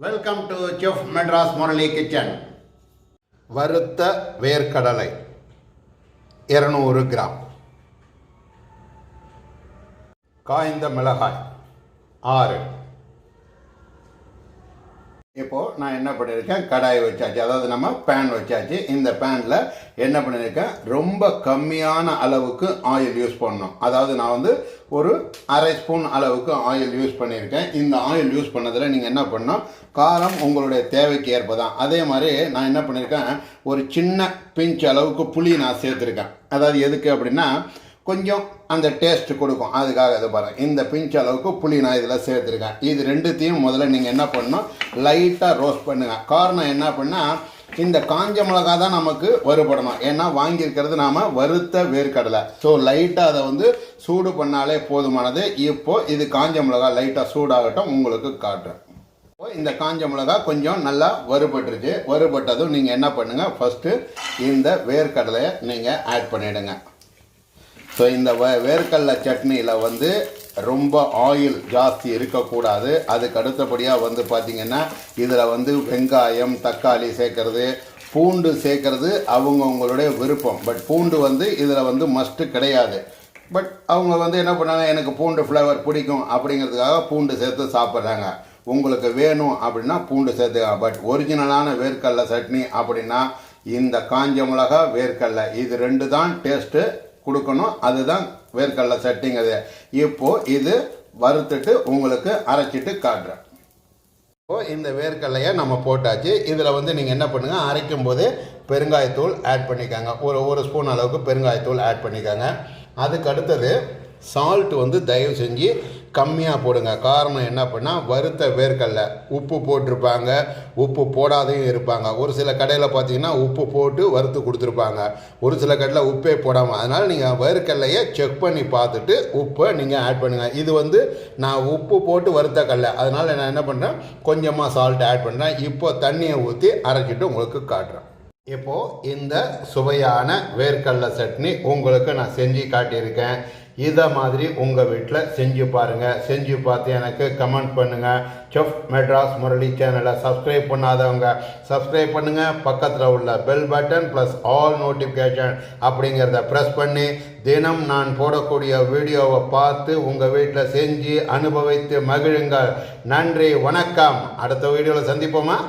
Welcome to chef Madras Murali kitchen. வறுத்த வேர்க்கடலை 200 gram, காய்ந்த மிளகாய் 6. இப்போது நான் என்ன பண்ணியிருக்கேன், கடாய் வச்சாச்சு, அதாவது நம்ம பேன் வச்சாச்சு. இந்த பேனில் என்ன பண்ணியிருக்கேன், ரொம்ப கம்மியான அளவுக்கு ஆயில் யூஸ் பண்ணணும். அதாவது நான் வந்து ஒரு அரை ஸ்பூன் அளவுக்கு ஆயில் யூஸ் பண்ணியிருக்கேன். இந்த ஆயில் யூஸ் பண்ணதில் நீங்கள் என்ன பண்ணணும், காரம் உங்களுடைய தேவைக்கு ஏற்ப தான். அதே மாதிரி நான் என்ன பண்ணியிருக்கேன், ஒரு சின்ன பிஞ்ச் அளவுக்கு புளி நான் சேர்த்துருக்கேன். அதாவது எதுக்கு அப்படின்னா கொஞ்சம் அந்த டேஸ்ட் கொடுக்கும், அதுக்காக இது பாருங்கள். இந்த பிஞ்ச் அளவுக்கு புளி நான் இதில் சேர்த்துருக்கேன். இது ரெண்டுத்தையும் முதல்ல நீங்கள் என்ன பண்ணணும், லைட்டாக ரோஸ்ட் பண்ணுங்கள். காரணம் என்ன பண்ணால், இந்த காஞ்ச மிளகா தான் நமக்கு வறுபடணும். ஏன்னா வாங்கியிருக்கிறது நாம் வறுத்த வேர்க்கடலை. ஸோ லைட்டாக அதை வந்து சூடு பண்ணாலே போதுமானது. இப்போது இது காஞ்ச மிளகா லைட்டாக சூடாகட்டும், உங்களுக்கு காட்டுறேன். இப்போ இந்த காஞ்ச மிளகா கொஞ்சம் நல்லா வறுபட்டுருச்சு. வறுபட்டதும் நீங்கள் என்ன பண்ணுங்கள், ஃபஸ்ட்டு இந்த வேர்க்கடலையை நீங்கள் ஆட் பண்ணிவிடுங்க. ஸோ இந்த வேர்க்கடலை சட்னியில் வந்து ரொம்ப ஆயில் ஜாஸ்தி இருக்கக்கூடாது. அதுக்கு அடுத்தபடியாக வந்து பார்த்திங்கன்னா இதில் வந்து வெங்காயம், தக்காளி சேர்க்கறது, பூண்டு சேர்க்கறது அவங்கவுங்களுடைய விருப்பம். பட் பூண்டு வந்து இதில் வந்து மஸ்ட்டு கிடையாது. பட் அவங்க வந்து என்ன பண்ணாங்க, எனக்கு பூண்டு ஃப்ளேவர் பிடிக்கும் அப்படிங்கிறதுக்காக பூண்டு சேர்த்து சாப்பிட்றாங்க. உங்களுக்கு வேணும் அப்படின்னா பூண்டு சேர்த்துக்காங்க. பட் ஒரிஜினலான வேர்க்கடலை சட்னி அப்படின்னா இந்த காஞ்ச மிளகா, வேர்க்கடலை இது ரெண்டு தான் டேஸ்ட்டு கொடுக்கணும். அதுதான் வேர்க்கடலை சட்னிங்கிறது. இப்போது இது வறுத்துட்டு உங்களுக்கு அரைச்சிட்டு காட்டுறேன். இப்போது இந்த வேர்க்கடலையை நம்ம போட்டாச்சு. இதில் வந்து நீங்கள் என்ன பண்ணுங்கள், அரைக்கும் போது பெருங்காயத்தூள் ஆட் பண்ணிக்கோங்க. ஒரு ஸ்பூன் அளவுக்கு பெருங்காயத்தூள் ஆட் பண்ணிக்கோங்க. அதுக்கு அடுத்தது சால்ட் வந்து தயவு செஞ்சு கம்மியாக போடுங்க. காரணம் என்ன பண்ணால், வறுத்த வேர்க்கடலை உப்பு போட்டிருப்பாங்க, உப்பு போடாதையும் இருப்பாங்க. ஒரு சில கடையில் பார்த்தீங்கன்னா உப்பு போட்டு வறுத்து கொடுத்துருப்பாங்க, ஒரு சில கடையில் உப்பே போடாமல். அதனால் நீங்கள் வேர்க்கடலையை செக் பண்ணி பார்த்துட்டு உப்பை நீங்கள் ஆட் பண்ணுங்கள். இது வந்து நான் உப்பு போட்டு வறுத்த கடலை, அதனால் நான் என்ன பண்ணுறேன், கொஞ்சமாக சால்ட் ஆட் பண்ணுறேன். இப்போ தண்ணியை ஊற்றி அரைச்சிட்டு உங்களுக்கு காட்டுறேன். இப்போது இந்த சுவையான வேர்க்கடலை சட்னி உங்களுக்கு நான் செஞ்சு காட்டியிருக்கேன். இதை மாதிரி உங்கள் வீட்டில் செஞ்சு பாருங்கள். செஞ்சு பார்த்து எனக்கு கமெண்ட் பண்ணுங்கள். செஃப் மெட்ராஸ் முரளி சேனலை சப்ஸ்கிரைப் பண்ணாதவங்க சப்ஸ்கிரைப் பண்ணுங்கள். பக்கத்தில் உள்ள bell button plus all notification அப்படிங்கிறத ப்ரெஸ் பண்ணி தினம் நான் போடக்கூடிய வீடியோவை பார்த்து உங்கள் வீட்டில் செஞ்சு அனுபவித்து மகிழுங்கள். நன்றி, வணக்கம். அடுத்த வீடியோவில் சந்திப்போமா?